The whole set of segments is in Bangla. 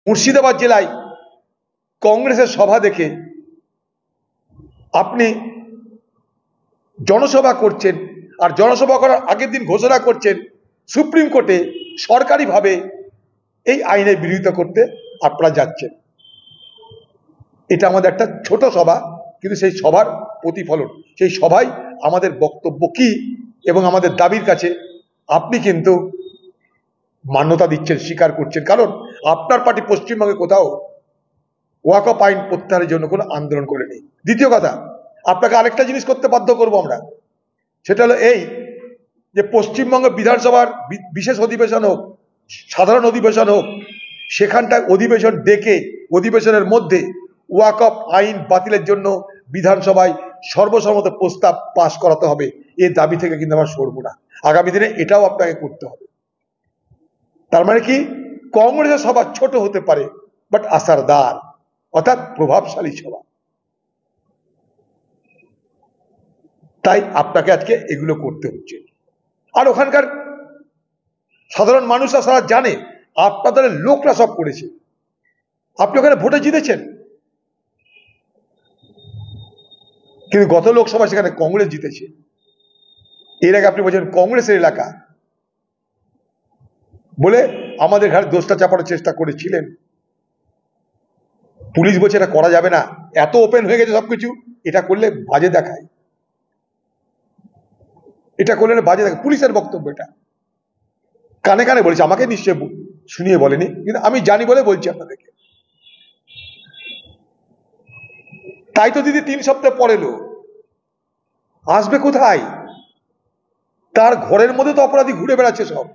মুর্শিদাবাদ জেলায় কংগ্রেসের সভা দেখে আপনি জনসভা করছেন, আর জনসভা করার আগের দিন ঘোষণা করছেন সুপ্রিম কোর্টে সরকারিভাবে এই আইনের বিরোধিতা করতে আপনারা যাচ্ছেন। এটা আমাদের একটা ছোট সভা, কিন্তু সেই সভার প্রতিফলন, সেই সভায় আমাদের বক্তব্য কি এবং আমাদের দাবির কাছে আপনি কিন্তু মান্যতা দিচ্ছেন, স্বীকার করছেন। কারণ আপনার পার্টি পশ্চিমবঙ্গে কোথাও ওয়াকফ আইন প্রত্যাহারের জন্য কোনো আন্দোলন করেনি। দ্বিতীয় কথা, আপনাকে আরেকটা জিনিস করতে বাধ্য করব আমরা, সেটা হলো এই যে পশ্চিমবঙ্গ বিধানসভার বিশেষ অধিবেশন হোক, সাধারণ অধিবেশন হোক, সেখানটায় অধিবেশন ডেকে অধিবেশনের মধ্যে ওয়াকফ আইন বাতিলের জন্য বিধানসভায় সর্বসম্মত প্রস্তাব পাশ করাতে হবে। এই দাবি থেকে কিন্তু আমরা সরব না। আগামী দিনে এটাও আপনাকে করতে হবে। তার মানে কি, কংগ্রেসের সভা ছোট হতে পারে, বাট আসারদার অর্থাৎ প্রভাবশালী সভা। তাই আপনাকে আজকে এগুলো করতে হচ্ছে। আর ওখানকার সাধারণ মানুষরা সারা জানে আপনাদের লোকরা সব করেছে। আপনি ওখানে ভোটে জিতেছেন, কিন্তু গত লোকসভা সেখানে কংগ্রেস জিতেছে। এর আগে আপনি বলছেন কংগ্রেসের এলাকা বলে আমাদের ঘাড়ে দোষটা চাপানোর চেষ্টা করেছিলেন। পুলিশ বলছে এটা করা যাবে না, এত ওপেন হয়ে গেছে সবকিছু, এটা করলে বাজে দেখায়, এটা করলে বাজে দেখায়। পুলিশের বক্তব্য এটা কানে কানে বলেছে, আমাকে নিশ্চয় শুনিয়ে বলেনি, কিন্তু আমি জানি বলে বলছি আপনাদেরকে। তাই তো দিদি 3 সপ্তাহ পরে এলো, আসবে কোথায়? তার ঘরের মধ্যে তো অপরাধী ঘুরে বেড়াচ্ছে সব।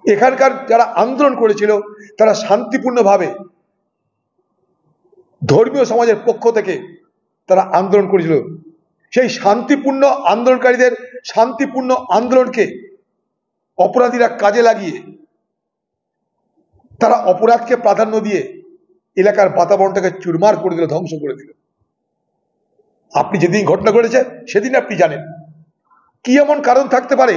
এখানকার যারা আন্দোলন করেছিল তারা শান্তিপূর্ণভাবে ধর্মীয় সমাজের পক্ষ থেকে তারা আন্দোলন করেছিল। সেই শান্তিপূর্ণ আন্দোলনকারীদের শান্তিপূর্ণ আন্দোলনকে অপরাধীরা কাজে লাগিয়ে তারা অপরাধকে প্রাধান্য দিয়ে এলাকার বাতাবরণটাকে চুরমার করে দিল, ধ্বংস করে দিল। আপনি যেদিন ঘটনা ঘটেছে সেদিন আপনি জানেন কি এমন কারণ থাকতে পারে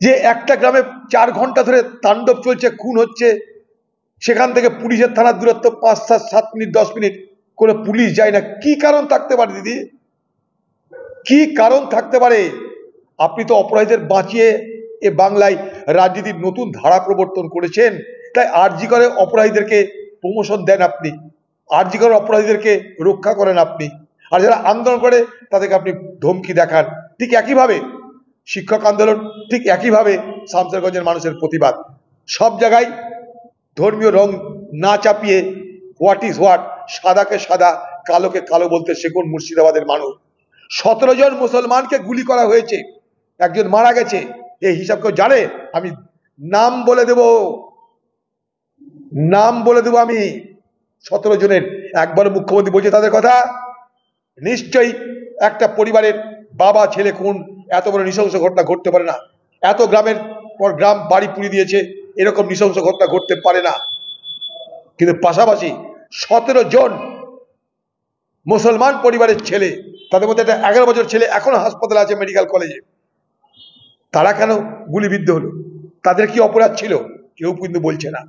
যে একটা গ্রামে 4 ঘন্টা ধরে তাণ্ডব চলছে, খুন হচ্ছে, সেখান থেকে পুলিশের থানার দূরত্ব 5, 7 মিনিট, 10 মিনিট, কোনো পুলিশ যায় না। কি কারণ থাকতে পারে দিদি? কি কারণ থাকতে পারে? আপনি তো অপরাধীদের বাঁচিয়ে এ বাংলায় রাজনীতির নতুন ধারা প্রবর্তন করেছেন। তাই আরজি করে অপরাধীদেরকে প্রমোশন দেন আপনি, আরজি করে অপরাধীদেরকে রক্ষা করেন আপনি, আর যারা আন্দোলন করে তাদেরকে আপনি ধমকি দেখান। ঠিক একইভাবে শিক্ষক আন্দোলন, ঠিক একইভাবে শামসেরগঞ্জের মানুষের প্রতিবাদ, সব জায়গায় ধর্মীয় রং না চাপিয়ে হোয়াট ইজ হোয়াট, সাদাকে সাদা, কালোকে কালো বলতে শেখুন মুর্শিদাবাদের মানুষ। 17 জন মুসলমানকে গুলি করা হয়েছে, একজন মারা গেছে। এই হিসাব কেউ জানে? আমি নাম বলে দেব, নাম বলে দেব আমি 17 জনের। একবার মুখ্যমন্ত্রী বলছে তাদের কথা। নিশ্চয়ই একটা পরিবারের বাবা ছেলে খুন, এত বড় নৃশংস ঘটনা ঘটতে পারে না। এত গ্রামের পর গ্রাম বাড়ি পুড়িয়ে দিয়েছে, এরকম নৃশংস ঘটনা ঘটতে পারে না। কিন্তু পাশাপাশি 17 জন মুসলমান পরিবারের ছেলে, তাদের মধ্যে একটা 11 বছর ছেলে এখনো হাসপাতালে আছে, মেডিকেল কলেজে, তারা কেন গুলিবিদ্ধ হলো? তাদের কি অপরাধ ছিল? কেউ কিন্তু বলছে না।